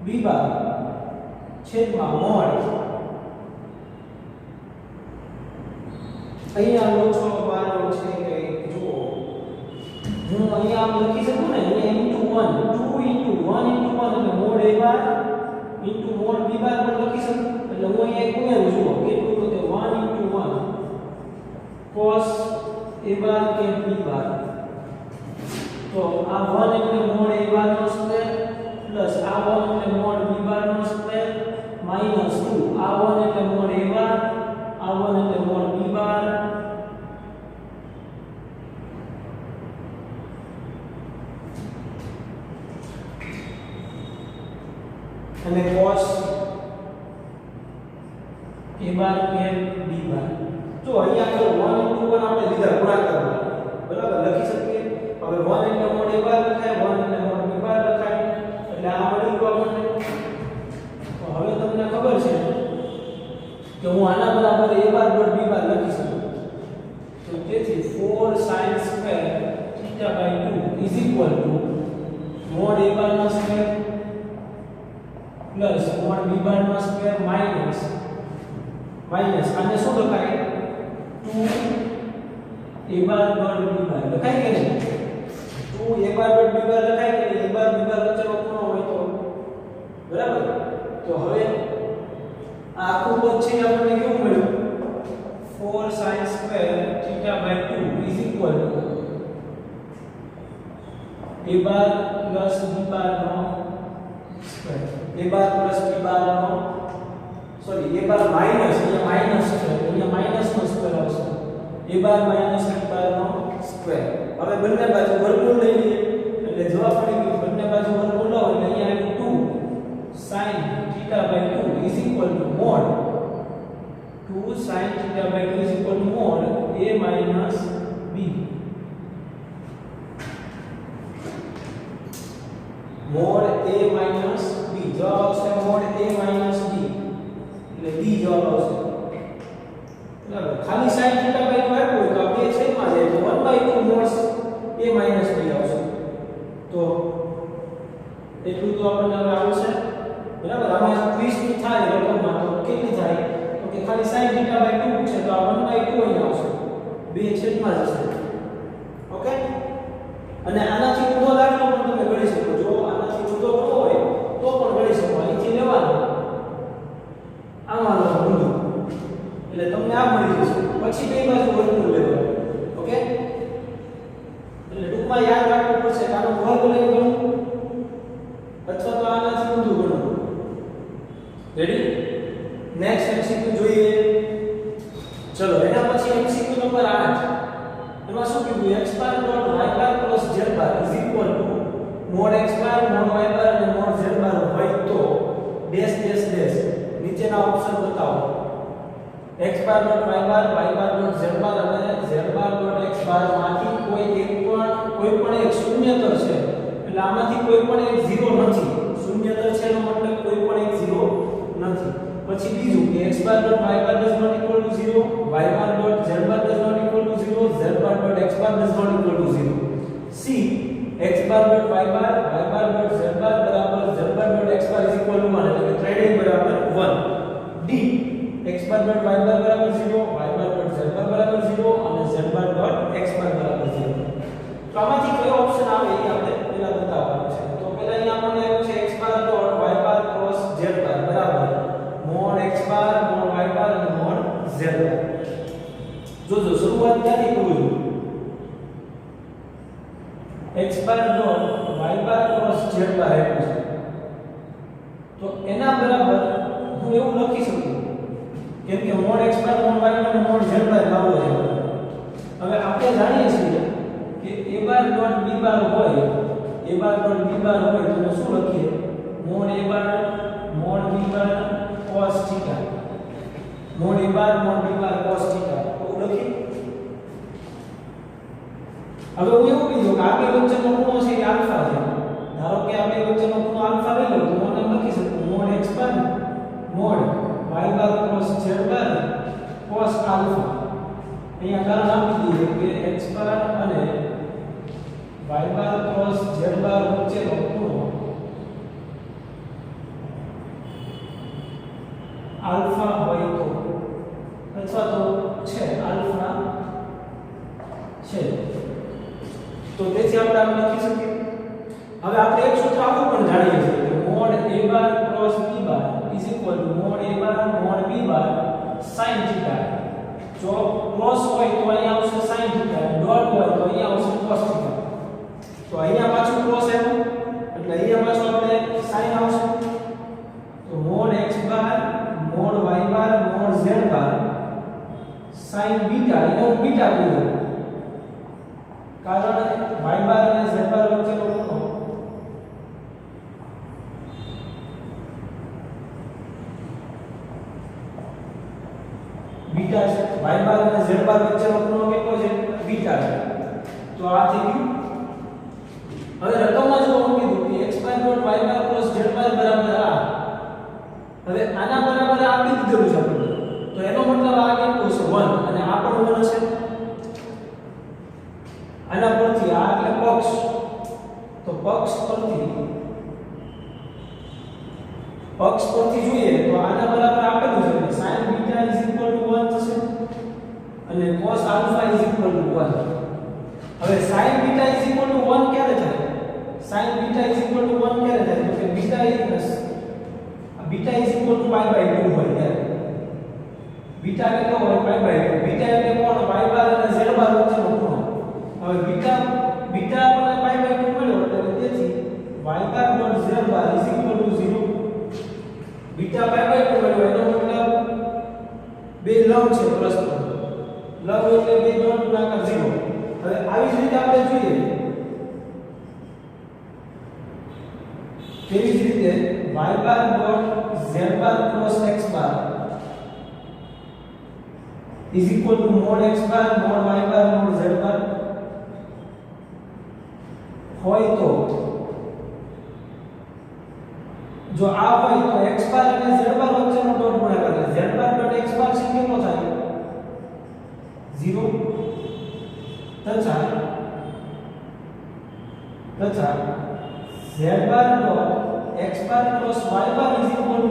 b બાર છેદમાં મોડ. અહીંયા લોચો બારો છે કે જુઓ હું અહીંયા આમ લખી શકું ને અહીંયા into 1 2 into 1 into 1 એટલે mod a bar into mode b બાર પણ લખી શકું. એટલે હું અહીંયા એક ઉમેરું જુઓ કેટલું તો કે 1 into 1 cos a બાર કે b બાર. તો આ 1 એટલે મોડ a બાર નો સ્ક્વેર પ્લસ આ 1 એટલે મોડ b બાર નો સ્ક્વેર માઈનસ 2 આ 1 એટલે મોડ a બાર આ 1 એટલે મોડ b બાર અને cos a બાર કે b બાર. તો અહીંયા તો 1 into 1 આપણે લીધા ગુણાકારમાં બરાબર લખી શકીએ. હવે 1 એટલે મોડ a બાર લખાય 1 એટલે મોડ b બાર લખાય એટલે આ મળી ગયું આપણને. તો હવે તમને ખબર છે કે હું આના બરાબર a બાર ડોટ b બાર લખી શકું. તો તેથી 4 sin square theta by 2 is equal to mod a bar નો square plus mod b bar નો સ્ક્વેર માઈનસ આને શું લખાય 2 a bar dot b bar લખાય કે નહીં? 2 a bar dot b bar લખાય કે નહીં? a બાર b બાર વચ્ચેનો ખૂણો હોય તો બરાબર. તો હવે આ આખું પદ છે આપણને કેવું મળ્યું 4 sin square theta by 2 is equal to a bar plus b bar નો square. a bar plus b bar નો સોરી a બાર માઈનસ અહીંયા માઈનસ છે અહીંયા માઈનસ નો સ્ક્વેર આવશે a bar minus b bar નો સ્ક્વેર. હવે બંને બાજુ વર્ગમૂળ લઈ લઈએ એટલે જવાબ મળી ગયો. બંને બાજુ વર્ગમૂળ લો એટલે અહીંયા આવ્યું 2 sin theta by 2 is equal to mod 2 sin theta by 2 is equal to mod a minus b. mod a minus b જવાબ આવશે mod a minus b એટલે b જવાબ આવશે. બરાબર. ખાલી sin theta by 2 આપ્યું તો આ બે છેદમાં જાય તો 1/2 mod a minus b આવશે. તો એટલું તો આપણને હવે આવશે બરાબર. આમાં ટ્વિસ્ટ થાય રકમમાં તો કેટલી થાય તો કે ખાલી sin theta by 2 છે તો આ 1/2 અહીંયા આવશે. બે છેદમાં જશે. ઓકે. અને આનાથી ઊંધો દાખલો પણ તમે ગણી શકો. જો આનાથી ઊંધો કરવો હોય તો પણ ગણી શકો. અહીંથી લેવાનો આમાં લો ઊંધો એટલે તમને આ મળી જશે. પછી બે બાજુ વર્ગમૂળ લેવાનું. ઓકે. એટલે ટૂંકમાં યાદ રાખવું પડશે કે આનો વર્ગ લઈ ગણવું અથવા તો આનાથી ઊંધું ગણવું. રેડી? નેક્સ્ટ એમસીક્યુ જોઈએ. ચલો એના પછી એમસીક્યુ નંબર 8. એમાં શું કીધું x bar dot y bar plus z bar is equal two mode x bar mode y bar અને મોડ z બાર હોય તો ડેશ ડેશ ડેશ નીચેના ઓપ્શન બતાવો. x બાર ડોટ y બાર ડોટ z બાર અને z બાર dot x બાર માંથી કોઈ પણ એક શૂન્યતર છે. એટલે આમાંથી કોઈ પણ એક 0 નથી. શૂન્યતર છે એનો મતલબ કોઈ પણ એક 0 નથી. પછી બીજું કે x bar dot y bar does not equal to 0, y bar dot z bar does not equal to 0, z bar dot x bar does not equal to 0. C x bar dot y bar dot z બાર બરાબર z bar dot x bar is equal to 1 એટલે કે ત્રણેય બરાબર 1 d x બાર dot y બાર બરાબર 0 y બાર dot z બાર બરાબર 0 અને z બાર dot x બાર બરાબર 0 તો આમાંથી કયો ઓપ્શન આવે એ આપણે પહેલા બતાવવાનું છે તો પહેલા અહીં આપણને આવ્યું છે x બાર ડોટ y બાર ક્રોસ z બાર બરાબર mod x બાર mod y બાર અને mod z બાર જો શરૂઆત ક્યાંથી કરવું x બાર ડોટ y બાર ક્રોસ z બાર આપ્યું છે તો એના બરાબર હું એવું લખી શકું કેમ કે mod x બાર mod y બાર અને mod z બાર લાવવો છે હવે આપણે જાણીએ છીએ કે a બાર ડોટ b બાર હોય a બાર ડોટ b બાર હોય તો શું લખીએ mod a bar mod b bar cos theta mod a bar mod b bar cos theta તો લખી હવે હું એવું કીધું કે આ બે વચ્ચેનો ખૂણો છે એ આલ્ફા છે ધારો કે આ બે વચ્ચેનો ખૂણો આલ્ફા લઈ લો તો હું આને લખી શકું mod x બાર mod y બાર cos z બાર cos આલ્ફા અહીંયા કારણ આપી દીધું કે x બાર અને y બાર cos z બાર વચ્ચેનો ખૂણો આલ્ફા હોય તો અથવા તો છે આલ્ફા છે તો તેથી આપણે આમ લખી શકીએ હવે આપણે એક સૂત્ર આવું પણ જાણીએ છીએ કે mod a bar cross b bar is equal two mod a bar mod b bar sin theta જો ક્રોસ હોય તો અહીંયા આવશે sin થીટા ડોટ હોય તો અહીંયા આવશે cos થીટા તો અહીંયા પાછું ક્રોસ આવ્યું એટલે અહીંયા પાછું આપણે sin આવશે તો mod x બાર mod y બાર mod z બાર sin બીટા એનો બીટા કીધું કારણ y બાર અને z બાર વચ્ચેનો ખૂણો બીટા છે y બાર અને z બાર વચ્ચેનો ખૂણો કેટલો છે બીટા છે તો આ થઈ ગયું હવે રકમમાં જો હું કીધું કે x બાર ડોટ y બાર ક્રોસ z બાર બરાબર આ હવે આના બરાબર આપી દીધું છે આપણે તો એનો મતલબ આ કેટલું છે 1 અને આ પણ 1 છે આના પરથી આ એટલે પક્ષ તો પક્ષ પરથી જોઈએ તો આના બરાબર આપેલું છે sin બીટા = 1 થશે અને cos આલ્ફા = 1 હવે sin બીટા = 1 ક્યારે થાય sin બીટા = 1 ક્યારે થાય તો કે બીટા = π/2 હોય ત્યારે બીટા કેટલો હોય π/2 બીટા એટલે કોણ y બાર અને z બાર વચ્ચેનો ખૂણો હવે બીટા આપણને π/2 મળ્યો એટલે તેથી y બાર ડોટ z બાર = 0 બીટા π/2 મળ્યો એનો મતલબ બે લંબ છે પરસ્પર લંબ એટલે બે ડોટ ગુણાકાર 0 હવે આવી જ રીતે આપણે જોઈએ તેવી જ રીતે y bar dot z bar cross x bar is equal to mod x bar mod y bar mod z બાર હોય તો જો આ હોય તો x બાર અને z બાર વચ્ચેનો ડોટ ગુણાકાર એટલે z બાર ડોટ x બાર છે કેટલો થાય 0 તથા z બાર ડોટ x બાર ક્રોસ y બાર =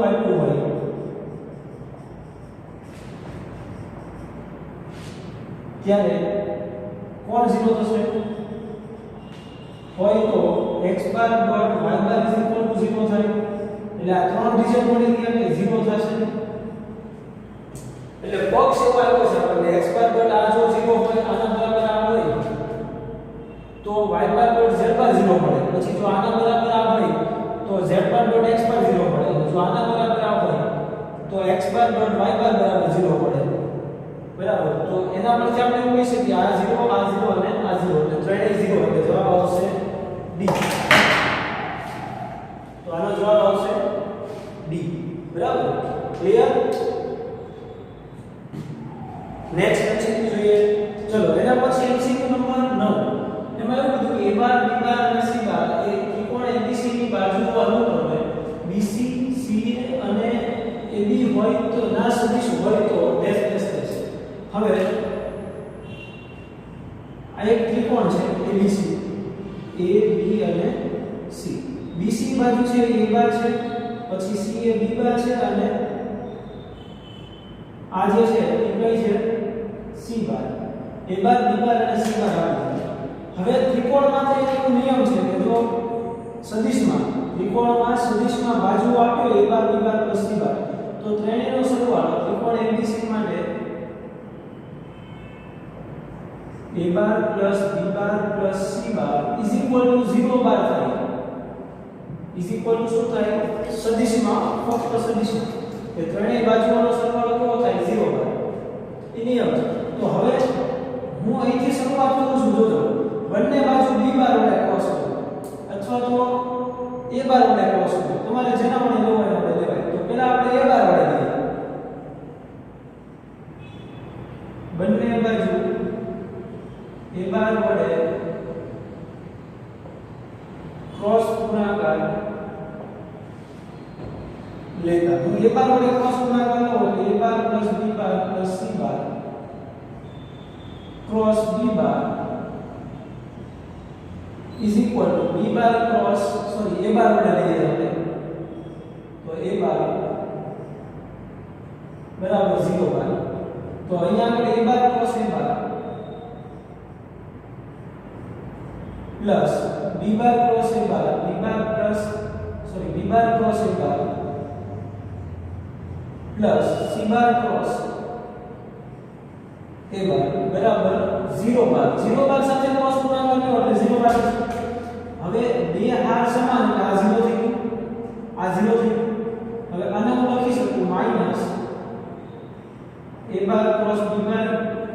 y2 હોય ત્યારે કોણ 0 થશે હોય તો x બાર ડોટ y બાર = 0 થાય એટલે આ ત્રણ ડિજિટ મળી ગયા કે 0 થશે એટલે પક્ષ એવો આવ્યો છે આપણને x બાર ડોટ આ જો 0 હોય આના બરાબર આ હોય તો y બાર ડોટ z બાર 0 મળે પછી જો આના બરાબર આ હોય તો z બાર ડોટ x બાર 0 મળે જો આના બરાબર આ હોય તો x બાર ડોટ y બાર બરાબર 0 મળે બરાબર તો એના પરથી આપણે એવું કહી શકીએ આ 0 અને આ 0 એટલે ત્રણેય 0 એટલે જવાબ આવશે D તો આનો જવાબ આવશે D બરાબર ક્લિયર નેક્સ્ટ MCQ જોઈએ ચલો એના પછી MCQ નંબર 9 એમાં એવું કીધું કે a બાર b બાર અને c બાર એ ત્રિકોણ ABC ની બાજુઓ અનુક્રમે BC CA અને AB હોય તો ના સદિશ હોય તો ડેશ ડેશ ડેશ હવે આ એક ત્રિકોણ છે ABC A B અને C BC બાજુ છે એ A બાર છે પછી C એ B બાર છે અને આ જે છે એ કઈ છે C bar A bar B બાર અને C બાર આવી હવે ત્રિકોણમાં તો એક નિયમ છે કે જો સદિશમાં ત્રિકોણમાં સદિશમાં બાજુ આપ્યો A bar B bar C બાર તો ત્રણેયનો સરવાળો ત્રિકોણ ABC માટે A bar B bar C bar = 0 બાર થાય = શું થાય સદિશમાં ફક્ત સદિશમાં કે ત્રણેય બાજુઓનો સરવાળો કેવો થાય 0 બાર એ નિયમ છે તો હવે હું અહીંથી શરૂઆત કરું છું જોજો બંને બાજુ B બાર વડે ક્રોસ કરો અથવા તો A બાર વડે ક્રોસ કરો તમારે જેના વડે લેવો હોય આપણે લેવાય તો પહેલા આપણે A બાર વડે લઈએ બંને બાજુ A બાર વડે ક્રોસ ગુણાકાર લેતા હું A બાર વડે ક્રોસ ગુણાકાર લઉં એટલે A bar B bar C bar cross B bar = B bar cross A બાર વડે લઈએ આપણે તો A બાર બરાબર 0 બાર તો અહીંયા આપણે A bar cross A bar plus B bar cross A bar B bar cross A bar plus C bar cross A બાર બરાબર 0 બાર 0 બાર સાથે ક્રોસ ગુણાકાર કર્યો એટલે 0 બાર હવે બે હાર સમાન એટલે આ 0 થઈ ગયું આ 0 થઈ ગયું હવે આને હું લખી શકું minus A bar cross B બાર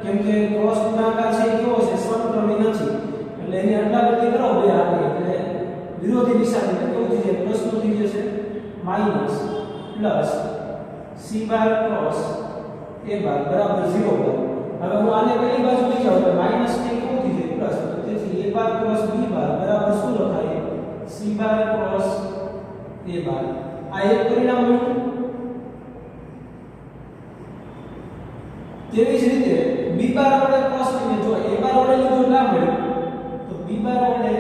કેમ કે ક્રોસ ગુણાકાર છે એ કેવો છે સમક્રમી નથી એટલે એની અદલાબદલી કરો બે હારની એટલે વિરોધી દિશાની કેવું થઈ જાય પ્લસ નું થઈ જશે minus plus C bar cross A બાર બરાબર 0 બાર હવે હું આને પેલી બાજુ લઈ જાઉં તો માઈનસ ને કેવું થઈ જાય પ્લસ તેથી A બાર ક્રોસ B બાર બરાબર શું લખાય C બાર ક્રોસ A બાર આ એક પરિણામ મળ્યું તેવી જ રીતે B બાર વડે ક્રોસ કરીને જો A બાર વડે લીધું ના મળ્યું તો B બાર વડે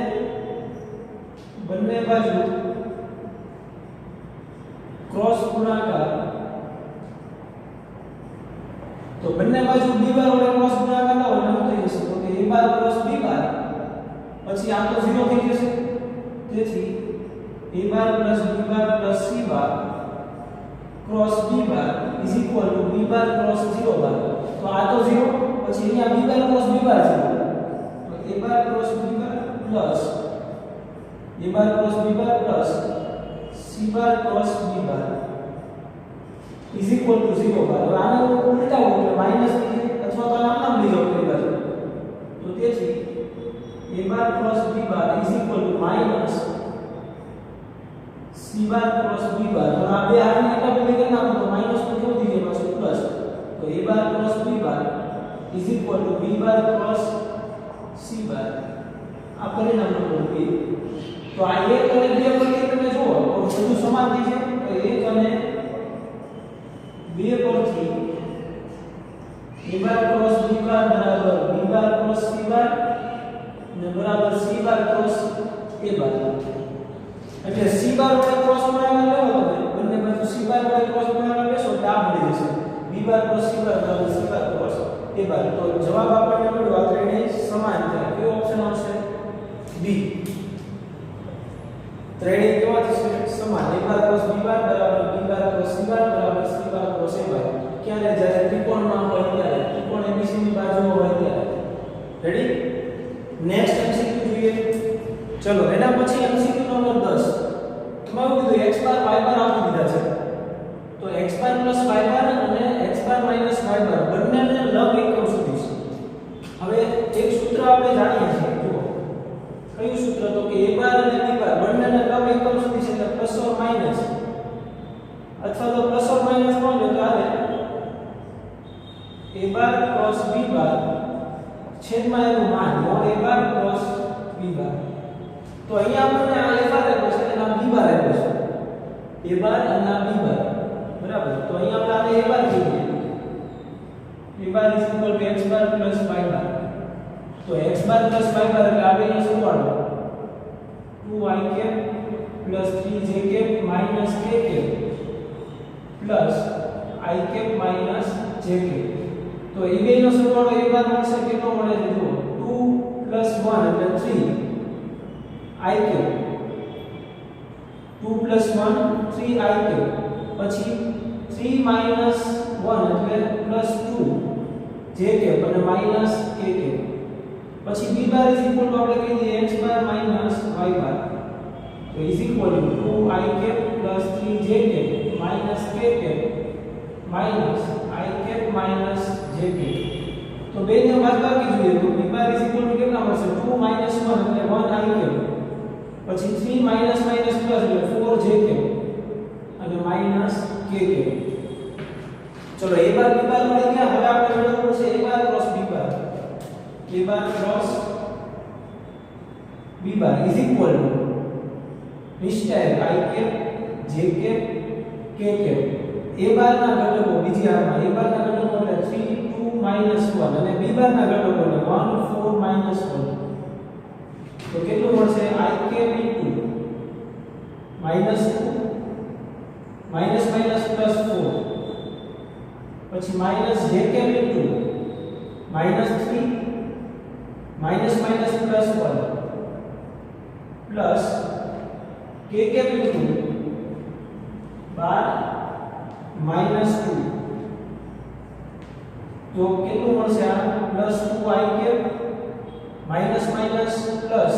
બંને બાજુ ક્રોસ ગુણાકાર તો બંને બાજુ B બાર વડે ક્રોસ ગુણાકાર લો એટલે શું થઈ જશે તો કે A બાર ક્રોસ B બાર પછી આ તો 0 થઈ જશે તેથી A bar B bar C bar cross B bar = B bar cross 0 bar તો આ તો 0 પછી અહીંયા B બાર ક્રોસ B બાર 0 તો A bar cross B bar plus A bar cross B bar plus C bar cross B bar = 0 બાર હવે આને ઉલટાવું એટલે minus અથવા તો નામ લઈ જાવ પેલી બાજુ તો તેથી A bar cross B bar = minus C bar cross B બાર તો આ બે આને અદલાબદલી કરી નાખો તો માઈનસ નું કેવું થઈ જાય પાછું પ્લસ તો A bar cross B bar = B bar cross C બાર આ પરિણામ નંબર 2 તો આ 1 અને 2 પરથી તમે જુઓ તો બધું સમાન થઈ જાય તો 1 અને 2 પરથી A બાર ક્રોસ B બાર બરાબર B બાર ક્રોસ C બાર ને બરાબર C bar cross A bar એટલે C બાર વડે ક્રોસ ગુણાકાર લેવો તો બંને બાજુ C બાર વડે ક્રોસ ગુણાકાર લેશો તો આ મળી જશે B bar cross C bar બરાબર C બાર ક્રોસ A બાર તો જવાબ આપણને મળ્યો આ ત્રણેય સમાન થાય કયો ઓપ્શન આવશે બી ત્રણેય કેવા થશે સમાન A બાર ક્રોસ B બાર બરાબર B bar cross C bar બરાબર C બાર ક્રોસ A બાર ક્યારે જ્યારે ત્રિકોણમાં હોય ત્યારે ત્રિકોણ ABC ની બાજુઓ હોય ત્યારે રેડી નેક્સ્ટ MCQ જોઈએ ચલો એના પછી MCQ નંબર 10 એમાં એવું કીધું x બાર y બાર આપી દીધા છે તો x બાર y બાર અને x બાર y બાર બંનેને લંબ એકમ સુધી છે હવે એક સૂત્ર આપણે જાણીએ છીએ જુઓ કયું સૂત્ર તો કે a બાર અને b બાર બંનેને લંબ એકમ સુધી છે એટલે પ્લસ ઓર માઈનસ અથવા તો પ્લસ ઓર માઈનસ કોણ લે તો આવે a બાર ક્રોસ b બાર છેદમાં એનું માન mode a bar cross b બાર તો અહીંયા આપણને આ a બાર આપ્યો છે અને આ b બાર આપ્યો છે a બાર અને આ b બાર બરાબર તો અહીંયા આપણે આને a બાર કહીએ a bar = x bar y બાર તો x બાર y બાર એટલે આ બેનો સરવાળો 2i cap plus 3j cap minus k cap plus i cap minus j cap. તો એ બેનો સરવાળો એક વાર મળશે કેટલો મળે છે જુઓ 2 plus 1 એટલે 3 i cap 2 plus 1 3 i cap પછી 3 minus 1 એટલે plus 2 j cap અને minus k cap પછી b bar is equal to આપણે કહી દઈએ x બાર minus y બાર તો is equal two 2 i cap plus 3 j cap minus k cap minus i cap minus j cap. તો બે ને બાદબાકી જોઈએ તો b bar is equal to કેટલા મળશે 2 minus 1 એટલે 1 i cap પછી 3 minus minus plus એટલે 4 j cap અને minus k cap. ચલો a બાર b બાર મળી ગયા. હવે આપણે મેળવવું છે a bar cross b bar. a bar cross b bar is equal two નિશ્ચય i cap j cap k cap. a બાર ના ઘટકો બીજી હારમાં a બાર ના ઘટકો એટલે 3 2 minus 1 અને b બાર ના ઘટકો એટલે 1 4 minus 1. તો કેટલું મળશે i cap into minus 2 minus minus plus 4 પછી minus j cap into minus 3 minus minus plus 1 plus k cap into 12 minus 2. તો કેટલું મળશે આ plus 2 i cap minus minus plus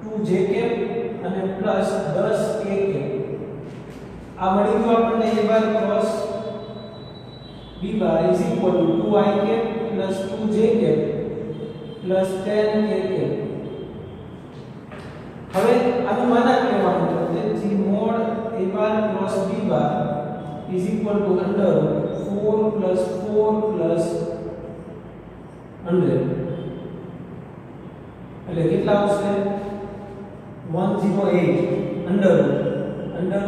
2 j cap અને plus 10 k cap. આ મળી ગયું આપણને a bar cross b bar is equal to 2 i cap plus 2 j cap plus 10 k cap. હવે આનું માનક લેવાનું છે તેથી mode a bar cross b bar is equal to under 4 plus 4 plus 100 એટલે કેટલા આવશે 108 under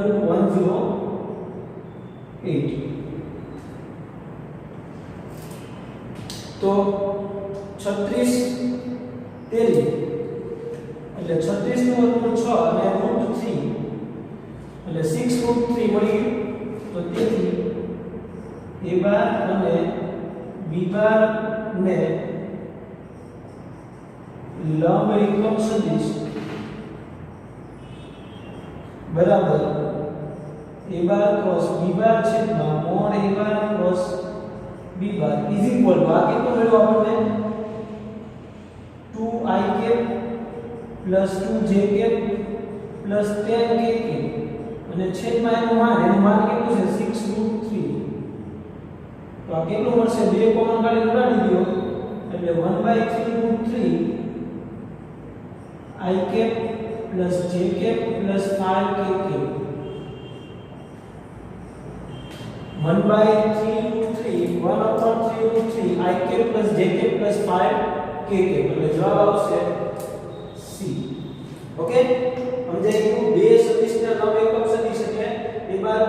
root 108. તો 36 તેરી એટલે 36 નું વર્ગમૂળ 6 અને √3 એટલે 6 √3 મળી ગયું. તો તેથી a બાર અને b બાર ને લંબ એકમ સદિશ બરાબર a બાર ક્રોસ b બાર છેદમાં mode a bar cross b bar is equal two આ કેટલું મળ્યું આપણને 2 i cap plus 2 j cap plus 10 k cap અને છેદમાં એનું માન કેટલું છે 6 √3. તો આ કેટલું મળશે બે કોમન કાઢી ઉડાડી દો એટલે 1/3 √3 i cap plus j cap plus 5 k cap 1/3 √3 1/3 √3 i cap plus j cap plus 5 k cap એટલે જવાબ આવશે C. ઓકે સમજાઈ ગયું. બે સદિશના લંબ એકમ સદિશ એટલે a બાર